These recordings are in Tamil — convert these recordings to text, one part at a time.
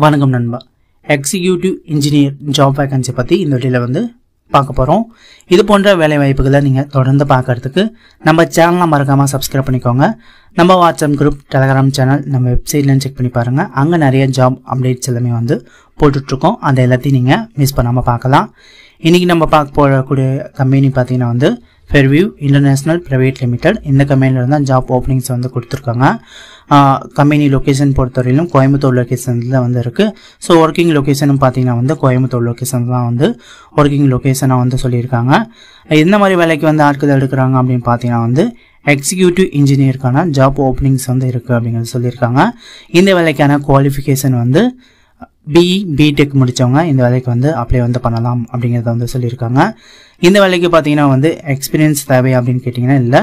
வணக்கம் நண்பா. எக்ஸிக்யூட்டிவ் இன்ஜினியர் ஜாப் வேகன்சி பற்றி இந்த வீடியோவில் வந்து பார்க்க போகிறோம். இது போன்ற வேலை வாய்ப்புகளை நீங்கள் தொடர்ந்து பார்க்கறதுக்கு நம்ம சேனலை மறக்காமல் சப்ஸ்கிரைப் பண்ணிக்கோங்க. நம்ம வாட்ஸ்அப் குரூப், டெலகிராம் சேனல், நம்ம வெப்சைட்லாம் செக் பண்ணி பாருங்கள். அங்கே நிறைய ஜாப் அப்டேட்ஸ் எல்லாமே வந்து போட்டுட்ருக்கோம். அந்த எல்லாத்தையும் நீங்கள் மிஸ் பண்ணாமல் பார்க்கலாம். இன்றைக்கி நம்ம பார்க்க போகக்கூடிய கம்பெனி பார்த்தீங்கன்னா வந்து ஃபெர்வியூ இன்டர்நேஷ்னல் பிரைவேட் லிமிடெட். இந்த கம்பெனியில் தான் ஜாப் ஓப்பனிங்ஸ் வந்து கொடுத்துருக்காங்க. கம்பெனி லொக்கேஷன் பொறுத்தவரையிலும் கோயம்புத்தூர் லொக்கேஷனில் வந்து இருக்குது. ஸோ ஒர்க்கிங் லொக்கேஷனும் பார்த்தீங்கன்னா வந்து கோயம்புத்தூர் லொக்கேஷன் தான் வந்து ஒர்க்கிங் லொக்கேஷனாக வந்து சொல்லியிருக்காங்க. எந்த மாதிரி வேலைக்கு வந்து ஆட்கள் எடுக்கிறாங்க அப்படின்னு பார்த்தீங்கன்னா வந்து எக்ஸிக்யூட்டிவ் இன்ஜினியருக்கான ஜாப் ஓப்பனிங்ஸ் வந்து இருக்குது அப்படிங்கிறது சொல்லியிருக்காங்க. இந்த வேலைக்கான குவாலிஃபிகேஷன் வந்து பிடெக் முடித்தவங்க இந்த வேலைக்கு வந்து அப்ளை வந்து பண்ணலாம் அப்படிங்கிறத வந்து சொல்லியிருக்காங்க. இந்த வேலைக்கு பார்த்தீங்கன்னா வந்து எக்ஸ்பீரியன்ஸ் தேவை அப்படின்னு கேட்டிங்கன்னா இல்லை.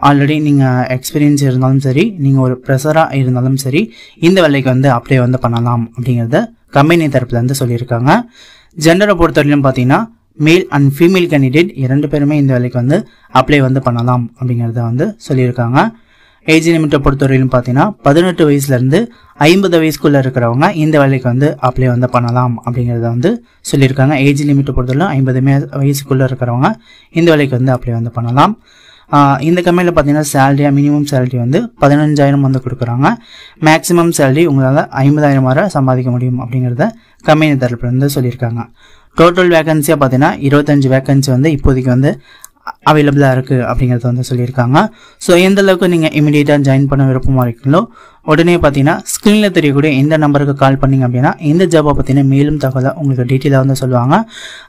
ஆல்ரெடி நீங்கள் எக்ஸ்பீரியன்ஸ் இருந்தாலும் சரி, நீங்கள் ஒரு ப்ரெஷராக இருந்தாலும் சரி, இந்த வேலைக்கு வந்து அப்ளை வந்து பண்ணலாம் அப்படிங்கிறத கம்பெனி தரப்பில் வந்து சொல்லியிருக்காங்க. ஜெண்டரை பொறுத்தவரையிலும் பார்த்தீங்கன்னா மேல் அண்ட் ஃபீமேல் கேண்டிடேட் 2 பேருமே இந்த வேலைக்கு வந்து அப்ளை வந்து பண்ணலாம் அப்படிங்கிறத வந்து சொல்லியிருக்காங்க. ஏஜ் லிமிட்டை பொறுத்தவரையிலும் பார்த்தீங்கன்னா 18 வயசுலேருந்து 50 வயசுக்குள்ளே இருக்கிறவங்க இந்த வேலைக்கு வந்து அப்ளை வந்து பண்ணலாம் அப்படிங்கிறத வந்து சொல்லியிருக்காங்க. ஏஜ் லிமிட்டை பொறுத்தவரையிலும் 50 வயசுக்குள்ளே இருக்கிறவங்க இந்த வேலைக்கு வந்து அப்ளை வந்து பண்ணலாம். இந்த கம்பெனியில் பார்த்தீங்கன்னா சேலரியாக மினிமம் சேலரி வந்து 15,000 வந்து கொடுக்குறாங்க. மேக்ஸிமம் சேலரி உங்களால் 50,000 வரை சம்பாதிக்க முடியும் அப்படிங்கிறத கம்பெனி தரப்பில் வந்து சொல்லியிருக்காங்க. டோட்டல் வேகன்சியாக பார்த்தீங்கன்னா 25 வேகன்சி வந்து இப்போதைக்கு வந்து அவைலபிளாக இருக்குது அப்படிங்கிறத வந்து சொல்லியிருக்காங்க. ஸோ எந்த அளவுக்கு நீங்கள் இமீடியட்டாக ஜாயின் பண்ண விருப்பமாக இருக்கீங்களோ உடனே பார்த்தீங்கன்னா ஸ்க்ரீனில் தெரியக்கூடிய இந்த நம்பருக்கு கால் பண்ணிங்க அப்படின்னா இந்த ஜாப்பை பற்றின மேலும் தகவலை உங்களுக்கு டீட்டெயிலாக வந்து சொல்லுவாங்க.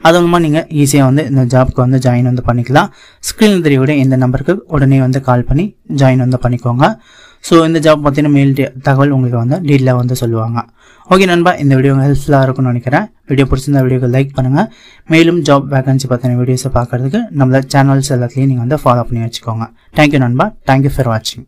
அது மூலமாக நீங்கள் ஈஸியாக வந்து இந்த ஜாப்க்கு வந்து ஜாயின் வந்து பண்ணிக்கலாம். ஸ்க்ரீனில் தெரியக்கூடிய இந்த நம்பருக்கு உடனே வந்து கால் பண்ணி ஜாயின் வந்து பண்ணிக்கோங்க. ஸோ இந்த ஜாப் பற்றின மேல் தகவல் உங்களுக்கு வந்து டீட்டெயிலாக வந்து சொல்லுவாங்க. ஓகே நண்பா, இந்த வீடியோ ஹெல்ப்ஃபுல்லாக இருக்கும்னு நினைக்கிறேன். வீடியோ பிடிச்சிருந்த வீடியோக்கு லைக் பண்ணுங்கள். மேலும் ஜாப் வேகன்சி பற்றின வீடியோஸை பார்க்கறதுக்கு நம்மள சேனல்ஸ் எல்லாத்துலேயும் நீங்கள் வந்து ஃபாலோ பண்ணி வச்சுக்கோங்க. தேங்க்யூ நண்பா. தேங்க்யூ ஃபார் வாட்சிங்.